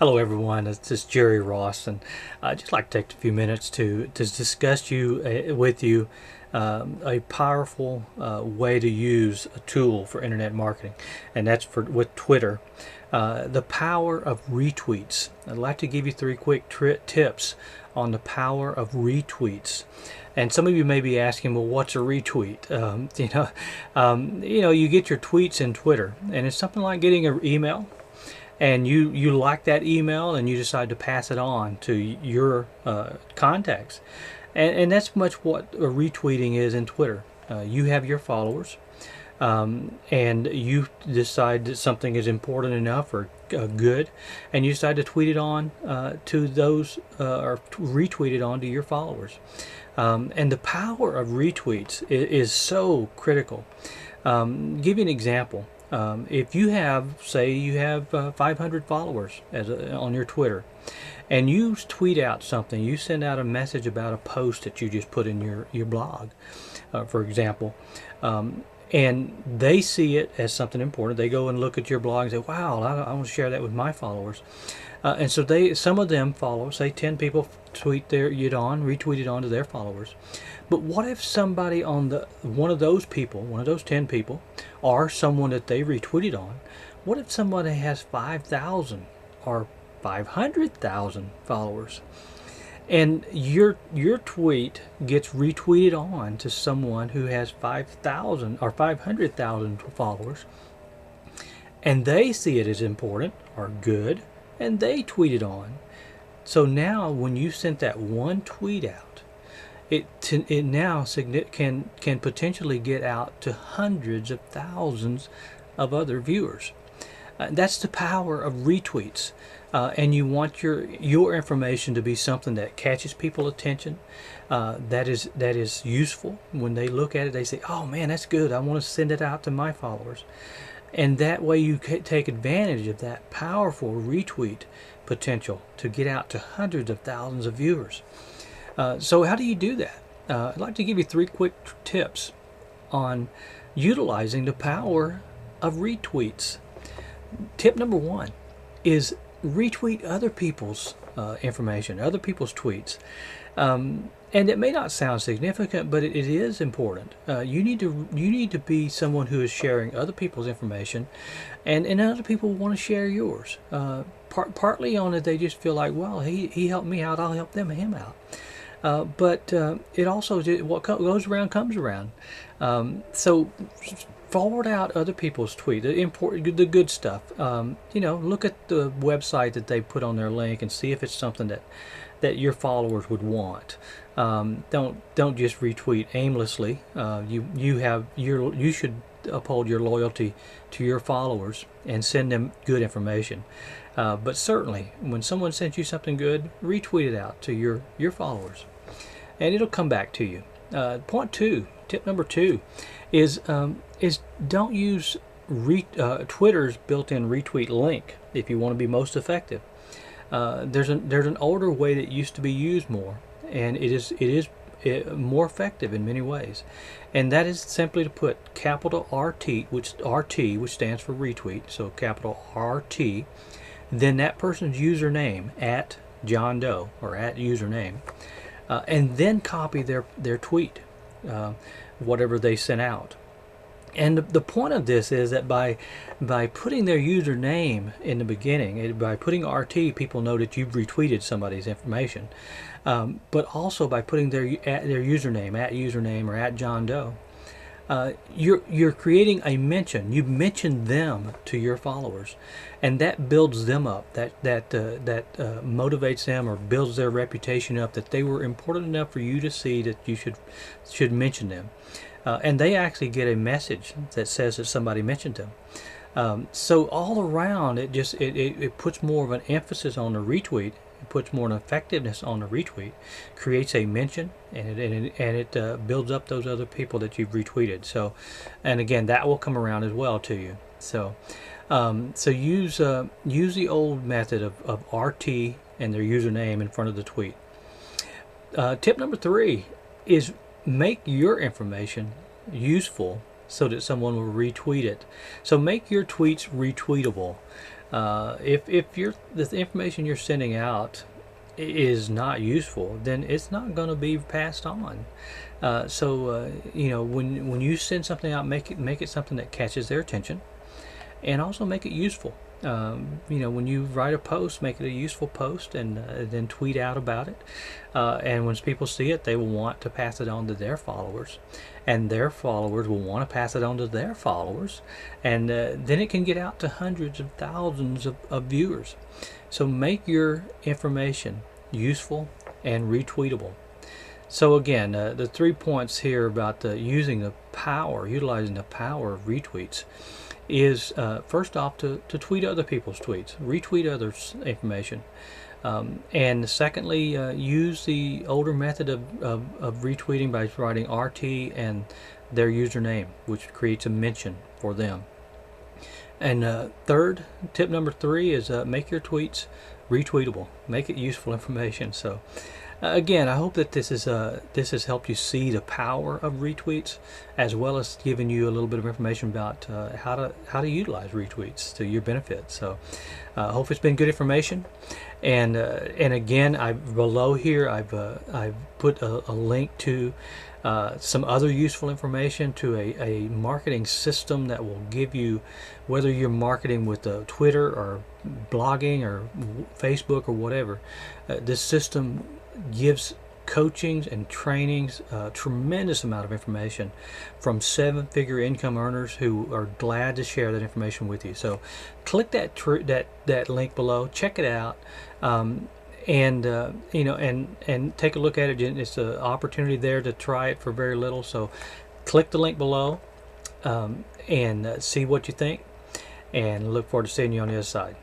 Hello everyone, this is Jerry Ross, and I'd just like to take a few minutes to discuss with you a powerful way to use a tool for internet marketing, and that's with Twitter. The power of retweets. I'd like to give you three quick tips on the power of retweets. And some of you may be asking, well, what's a retweet? You get your tweets in Twitter, and it's something like getting an email, and you like that email and you decide to pass it on to your contacts, and that's much what retweeting is in Twitter. You have your followers, and you decide that something is important enough or good, and you decide to tweet it on to those or retweet it on to your followers. And the power of retweets is so critical. Give you an example. If you have, say, 500 followers on your Twitter, and you tweet out something, you send out a message about a post that you just put in your blog, for example, and they see it as something important. They go and look at your blog and say, wow, I want to share that with my followers. And so some of them follow, say 10 people retweet it on to their followers. But what if somebody on one of those 10 people, or someone that they retweeted on, what if somebody has 5,000 or 500,000 followers, and your tweet gets retweeted on to someone who has 5,000 or 500,000 followers, and they see it as important or good, and they tweet it on. So now when you sent that one tweet out, it now can potentially get out to hundreds of thousands of other viewers. That's the power of retweets. And you want your information to be something that catches people's attention, that is useful. When they look at it, they say, oh man, that's good, I want to send it out to my followers. And that way you take advantage of that powerful retweet potential to get out to hundreds of thousands of viewers. So how do you do that? I'd like to give you three quick tips on utilizing the power of retweets. Tip number one is retweet other people's information, other people's tweets. And it may not sound significant, but it is important. You need to be someone who is sharing other people's information, and other people want to share yours. Partly on it, they just feel like, well, he helped me out, I'll help him out. But it also, what goes around comes around. So forward out other people's tweets, the good stuff. Look at the website that they put on their link and see if it's something that your followers would want. Don't just retweet aimlessly. You should uphold your loyalty to your followers and send them good information. But certainly, when someone sends you something good, retweet it out to your followers, and it'll come back to you. Tip number two is don't use Twitter's built-in retweet link if you want to be most effective. There's an older way that used to be used more, and it is more effective in many ways, and that is simply to put capital RT, which stands for retweet, so capital RT, then that person's username at John Doe or at username, and then copy their tweet, whatever they sent out. And the point of this is that by putting their username in the beginning, by putting RT, people know that you've retweeted somebody's information. But also by putting their username or at John Doe, you're creating a mention. You've mentioned them to your followers, and that builds them up. That motivates them or builds their reputation up, that they were important enough for you to see that you should mention them. And they actually get a message that says that somebody mentioned them. So all around, it puts more of an emphasis on the retweet. It puts more an effectiveness on the retweet, creates a mention, and it builds up those other people that you've retweeted. So, and again, that will come around as well to you. So, use the old method of RT and their username in front of the tweet. Tip number three is make your information useful so that someone will retweet it. So make your tweets retweetable. If the information you're sending out is not useful, then it's not going to be passed on. When you send something out, make it something that catches their attention, and also make it useful. When you write a post, make it a useful post, and then tweet out about it. And when people see it, they will want to pass it on to their followers, and their followers will want to pass it on to their followers, and then it can get out to hundreds of thousands of viewers. So make your information useful and retweetable. So again, the 3 points here about utilizing the power of retweets is first off to tweet other people's tweets, retweet others' information, and secondly, use the older method of retweeting by writing RT and their username, which creates a mention for them. And third, tip number 3 is make your tweets retweetable, make it useful information. So again, I hope that this has helped you see the power of retweets, as well as giving you a little bit of information about how to utilize retweets to your benefit. So I hope it's been good information. And again, below here I've put a link to some other useful information to a marketing system that will give you, whether you're marketing with Twitter or blogging or Facebook or whatever, this system gives coachings and trainings, a tremendous amount of information from 7-figure income earners who are glad to share that information with you. So click that link below, check it out, and take a look at it. It's an opportunity there to try it for very little. So click the link below and see what you think, and look forward to seeing you on the other side.